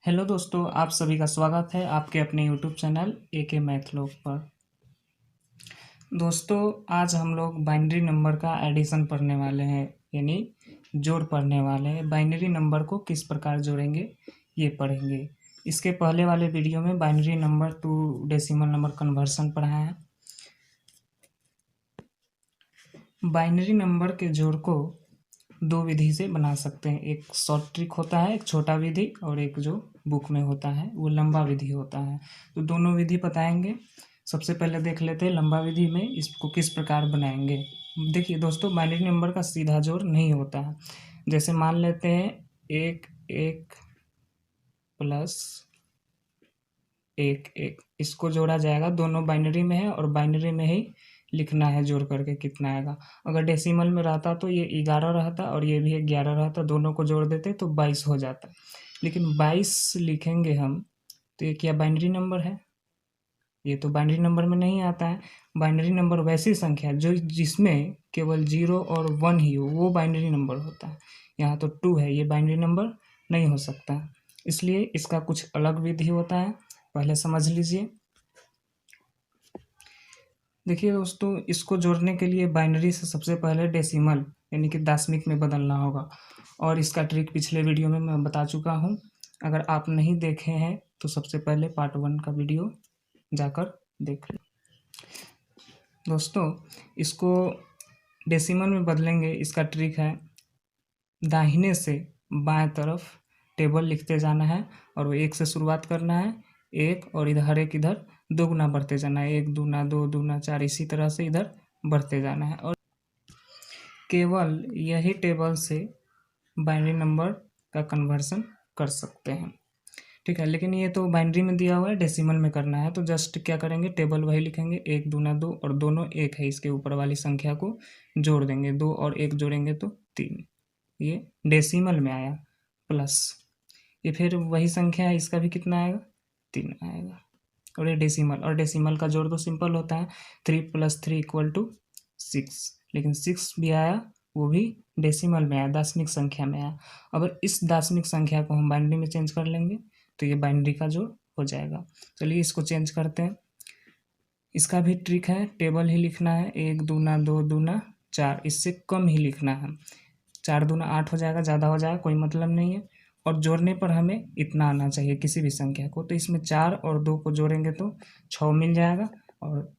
Hello दोस्तों, आप सभी का स्वागत है आपके अपने यूट्यूब चैनल एके मैथ लोग पर। दोस्तों, आज हम लोग बाइनरी नंबर का एडिशन पढ़ने वाले हैं, यानी जोड़ पढ़ने वाले हैं। बाइनरी नंबर को किस प्रकार जोड़ेंगे ये पढ़ेंगे। इसके पहले वाले वीडियो में binary number two decimal number conversion पढ़ाया है। बाइनरी नंबर के जोड़ को दो विधि से बना सकते हैं। एक शॉर्ट ट्रिक होता है, एक छोटा विधि, और एक जो बुक में होता है वो लंबा विधि होता है। तो दोनों विधि बताएंगे। सबसे पहले देख लेते हैं लंबा विधि में इसको किस प्रकार बनाएंगे। देखिए दोस्तों, बाइनरी नंबर का सीधा जोड़ नहीं होता है। जैसे मान लेते हैं एक एक प्लस एक एक, इसको जोड़ा जाएगा। दोनों बाइनरी में है और बाइनरी में ही लिखना है जोड़ करके कितना आएगा। अगर डेसिमल में रहता तो ये 11 रहता और ये भी 11 रहता, दोनों को जोड़ देते तो 22 हो जाता। लेकिन 22 लिखेंगे हम तो ये क्या बाइनरी नंबर है? ये तो बाइनरी नंबर में नहीं आता है। बाइनरी नंबर वैसी संख्या जो जिसमें केवल 0 और 1 ही हो, वो बाइनरी नंबर होता है। यहाँ तो 2 है, ये बाइनरी नंबर नहीं हो सकता। इसलिए इसका कुछ अलग विधि होता है, पहले समझ लीजिए। देखिए दोस्तों, इसको जोड़ने के लिए बाइनरी से सबसे पहले डेसिमल यानी कि दशमिक में बदलना होगा, और इसका ट्रिक पिछले वीडियो में मैं बता चुका हूँ। अगर आप नहीं देखे हैं तो सबसे पहले पार्ट 1 का वीडियो जाकर देख लें। दोस्तों, इसको डेसिमल में बदलेंगे। इसका ट्रिक है, दाहिने से बाएं तरफ टेबल लिखते जाना है और वो 1 से शुरुआत करना है। 1 और इधर एक, इधर 2 गुना बढ़ते जाना है। 1 दूना 2 दूना 4, इसी तरह से इधर बढ़ते जाना है। और केवल यही टेबल से बाइनरी नंबर का कन्वर्सन कर सकते हैं, ठीक है। लेकिन ये तो बाइनरी में दिया हुआ है, डेसिमल में करना है तो जस्ट क्या करेंगे, टेबल वही लिखेंगे। 1 दूना 2 और दोनों 1 है, इसके ऊपर वाली संख्या को जोड़ देंगे। 2 और 1 जोड़ेंगे तो 3। ये डेसिमल में आया प्लस, ये फिर वही संख्या है, इसका भी कितना आएगा, 3 आएगा। और ये डेसिमल, और डेसिमल का जोड़ तो सिंपल होता है, 3 + 3 = 6। लेकिन 6 भी आया, वो भी डेसिमल में आया, दशमिक संख्या में आया। अगर इस दशमिक संख्या को हम बाइनरी में चेंज कर लेंगे तो ये बाइनरी का जोड़ हो जाएगा। चलिए इसको चेंज करते हैं। इसका भी ट्रिक है, टेबल ही लिखना है। 1 दूना 2 दूना 4, इससे कम ही लिखना है। 4 दूना 8 हो जाएगा, ज़्यादा हो जाएगा कोई मतलब नहीं है। और जोड़ने पर हमें इतना आना चाहिए किसी भी संख्या को। तो इसमें 4 और 2 को जोड़ेंगे तो 6 मिल जाएगा, और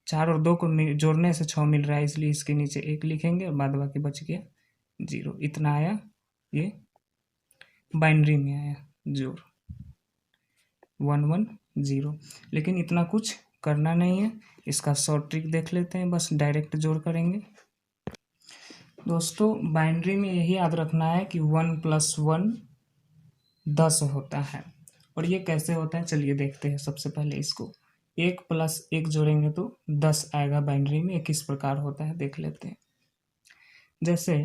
4 और 2 को जोड़ने से 6 मिल रहा है, इसलिए इसके नीचे 1 लिखेंगे और बाद बाकी बच गया 0। इतना आया, ये बाइनरी में आया जोड़ 110। लेकिन इतना कुछ करना नहीं है, इसका शॉर्ट ट्रिक देख लेते हैं, बस डायरेक्ट जोड़ करेंगे। दोस्तों, बाइनरी में यही याद रखना है कि 1 + 1 10 होता है। और ये कैसे होता है चलिए देखते हैं। सबसे पहले इसको 1 + 1 जोड़ेंगे तो 10 आएगा बाइनरी में। ये किस प्रकार होता है देख लेते हैं। जैसे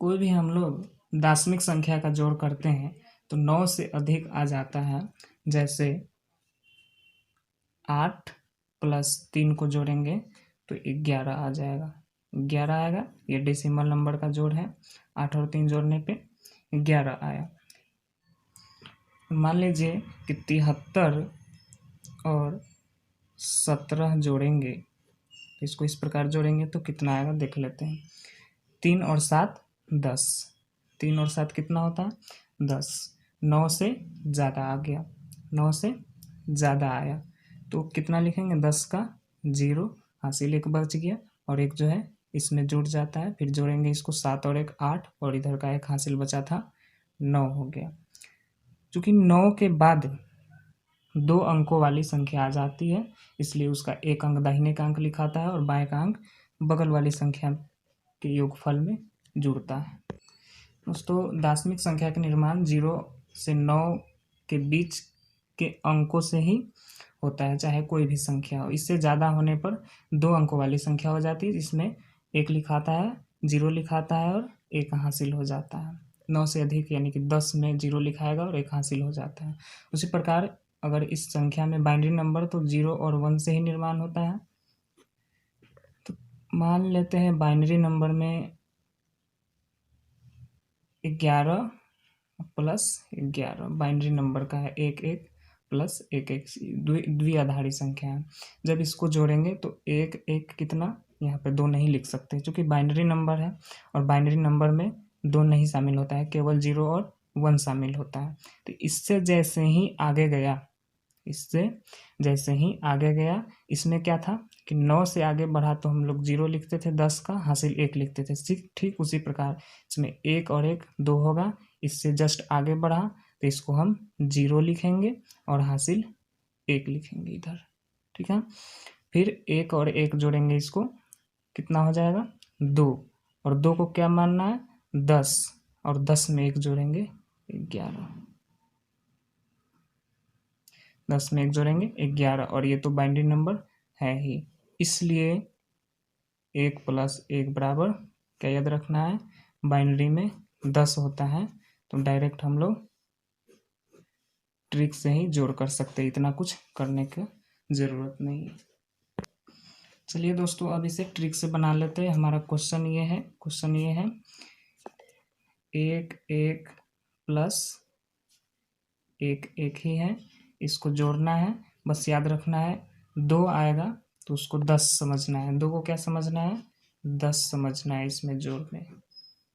कोई भी हम लोग दशमिक संख्या का जोड़ करते हैं तो 9 से अधिक आ जाता है। जैसे 8 + 3 को जोड़ेंगे तो 11 आ जाएगा, 11 आएगा। ये डेसिमल नंबर का जोड़ है, 8 और 3 जोड़ने पे 11 आया। मान लीजिए कि 73 और 17 जोड़ेंगे तो इसको इस प्रकार जोड़ेंगे तो कितना आएगा देख लेते हैं। 3 और 7 10, 3 और 7 कितना होता है 10। 9 से ज़्यादा आ गया, 9 से ज़्यादा आया तो कितना लिखेंगे, 10 का 0 हासिल, एक बच गया और एक जो है इसमें जुड़ जाता है। फिर जोड़ेंगे इसको, 7 और 1 8, और इधर का एक हासिल बचा था 9 हो गया। चूँकि 9 के बाद 2 अंकों वाली संख्या आ जाती है, इसलिए उसका एक अंक दाहिने का अंक लिखाता है और बाएं का अंक बगल वाली संख्या के योगफल में जुड़ता है। दोस्तों, दशमिक संख्या का निर्माण 0 से 9 के बीच के अंकों से ही होता है, चाहे कोई भी संख्या हो। इससे ज़्यादा होने पर 2 अंकों वाली संख्या हो जाती है, जिसमें 1 लिखाता है, 0 लिखाता है और 1 हासिल हो जाता है। 9 से अधिक यानी कि 10 में 0 लिखाएगा और 1 हासिल हो जाता है। उसी प्रकार अगर इस संख्या में बाइनरी नंबर तो 0 और 1 से ही निर्माण होता है। तो मान लेते हैं बाइनरी नंबर में 11 प्लस 11 बाइनरी नंबर का है, 1 1 प्लस 1 1 द्विआधारी संख्या है। जब इसको जोड़ेंगे तो 1 1 कितना, यहाँ पे 2 नहीं लिख सकते क्योंकि बाइनरी नंबर है और बाइनरी नंबर में 2 नहीं शामिल होता है, केवल 0 और 1 शामिल होता है। तो इससे जैसे ही आगे गया, इसमें क्या था कि 9 से आगे बढ़ा तो हम लोग 0 लिखते थे, 10 का हासिल 1 लिखते थे। ठीक उसी प्रकार इसमें 1 और 1 2 होगा, इससे जस्ट आगे बढ़ा तो इसको हम 0 लिखेंगे और हासिल 1 लिखेंगे इधर। ठीक है, फिर 1 और 1 जोड़ेंगे, इसको कितना हो जाएगा 2, और 2 को क्या मानना है 10, और 10 में 1 जोड़ेंगे 11, 10 में 1 जोड़ेंगे 11, और ये तो बाइनरी नंबर है ही, इसलिए 1 प्लस 1 बराबर क्या याद रखना है, बाइनरी में 10 होता है। तो डायरेक्ट हम लोग ट्रिक से ही जोड़ कर सकते हैं, इतना कुछ करने की ज़रूरत नहीं है। चलिए दोस्तों, अब इसे ट्रिक से बना लेते हैं। हमारा क्वेश्चन ये है 1 1 प्लस 1 1 ही है, इसको जोड़ना है, बस याद रखना है 2 आएगा तो उसको 10 समझना है, 2 को क्या समझना है 10 समझना है, इसमें जोड़ में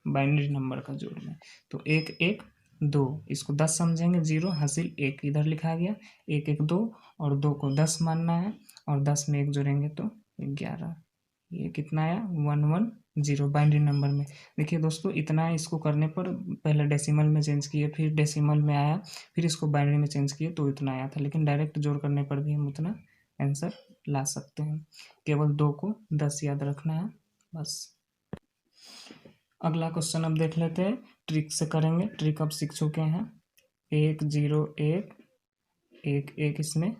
बाइनरी नंबर का जोड़ में। तो 1 1 2 इसको 10 समझेंगे, 0 हासिल 1 इधर लिखा गया, 1 1 2 और 2 को 10 मानना है, और 10 में 1 जोड़ेंगे तो 11, ये कितना आया 1 1 0 बाइनरी नंबर में। देखिए दोस्तों, इतना इसको करने पर पहले डेसिमल में चेंज किए, फिर डेसिमल में आया, फिर इसको बाइनरी में चेंज किए तो इतना आया था, लेकिन डायरेक्ट जोड़ करने पर भी हम उतना आंसर ला सकते हैं। केवल 2 को 10 याद रखना है बस। अगला क्वेश्चन अब देख लेते हैं, ट्रिक से करेंगे। ट्रिक अब सीख चुके हैं। 1 0 1 1 1 इसमें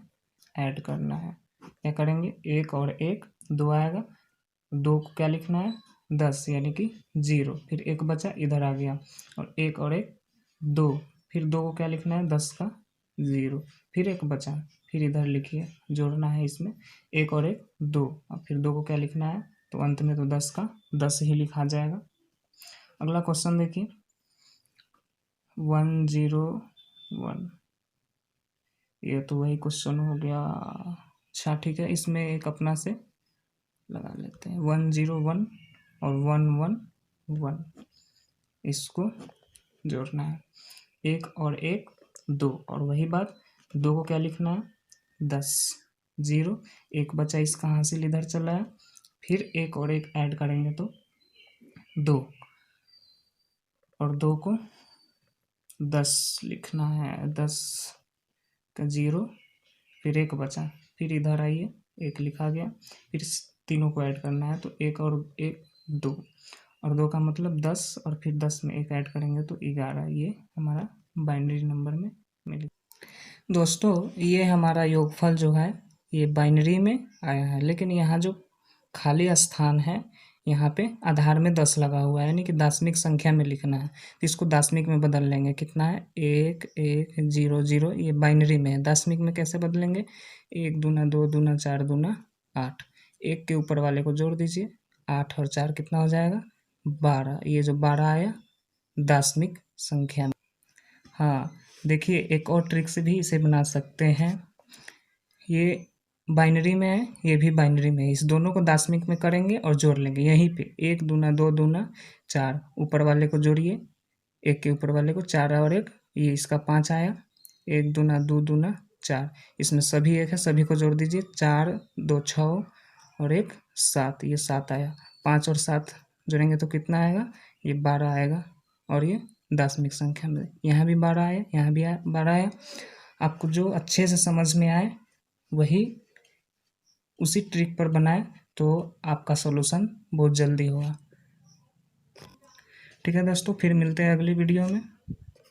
ऐड करना है। क्या करेंगे, 1 और 1 2 आएगा, 2 को क्या लिखना है 10 यानी कि 0, फिर 1 बचा इधर आ गया, और 1 और 1 2, फिर 2 को क्या लिखना है 10 का 0, फिर 1 बचा, फिर इधर लिखिए, जोड़ना है इसमें 1 और 1 2, और फिर 2 को क्या लिखना है, तो अंत में तो 10 का 10 ही लिखा जाएगा। अगला क्वेश्चन देखिए 1 0 1, ये तो वही क्वेश्चन हो गया। अच्छा ठीक है, इसमें एक अपना से लगा लेते हैं, 1 0 1 और 1 1 1, इसको जोड़ना है, 1 और 1 2, और वही बात 2 को क्या लिखना है 10 0, 1 बचा इसका हासिल इधर चला है, फिर 1 और 1 ऐड करेंगे तो 2, और 2 को 10 लिखना है, 10 का 0, फिर 1 बचा, फिर इधर आइए 1 लिखा गया, फिर तीनों को ऐड करना है, तो 1 और 1 2, और 2 का मतलब 10, और फिर 10 में 1 ऐड करेंगे तो 11, ये हमारा बाइनरी नंबर में मिले। दोस्तों, ये हमारा योगफल जो है ये बाइनरी में आया है, लेकिन यहाँ जो खाली स्थान है यहाँ पे आधार में 10 लगा हुआ है, यानी कि दशमिक संख्या में लिखना है, तो इसको दशमिक में बदल लेंगे। कितना है 1 1 0 0, ये बाइनरी में है, दशमिक में कैसे बदलेंगे 1 दूना 2 दूना 4 दूना 8, 1 के ऊपर वाले को जोड़ दीजिए, 8 और 4 कितना हो जाएगा 12, ये जो 12 आया दशमिक संख्या में। हाँ देखिए, एक और ट्रिक से भी इसे बना सकते हैं, ये बाइनरी में है, ये भी बाइनरी में है, इस दोनों को दशमिक में करेंगे और जोड़ लेंगे यहीं पे, 1 दूना 2 दूना 4, ऊपर वाले को जोड़िए, 1 के ऊपर वाले को 4 और 1, ये इसका 5 आया, 1 दूना 2 दूना 4, इसमें सभी 1 है, सभी को जोड़ दीजिए, 4 2 6 और 1 7, ये 7 आया, 5 और 7 जोड़ेंगे तो कितना आएगा, ये 12 आएगा, और ये दशमिक संख्या में, यहाँ भी 12 आया, यहाँ भी 12 आया। आपको जो अच्छे से समझ में आए वही उसी ट्रिक पर बनाए तो आपका सॉल्यूशन बहुत जल्दी होगा। ठीक है दोस्तों, फिर मिलते हैं अगली वीडियो में।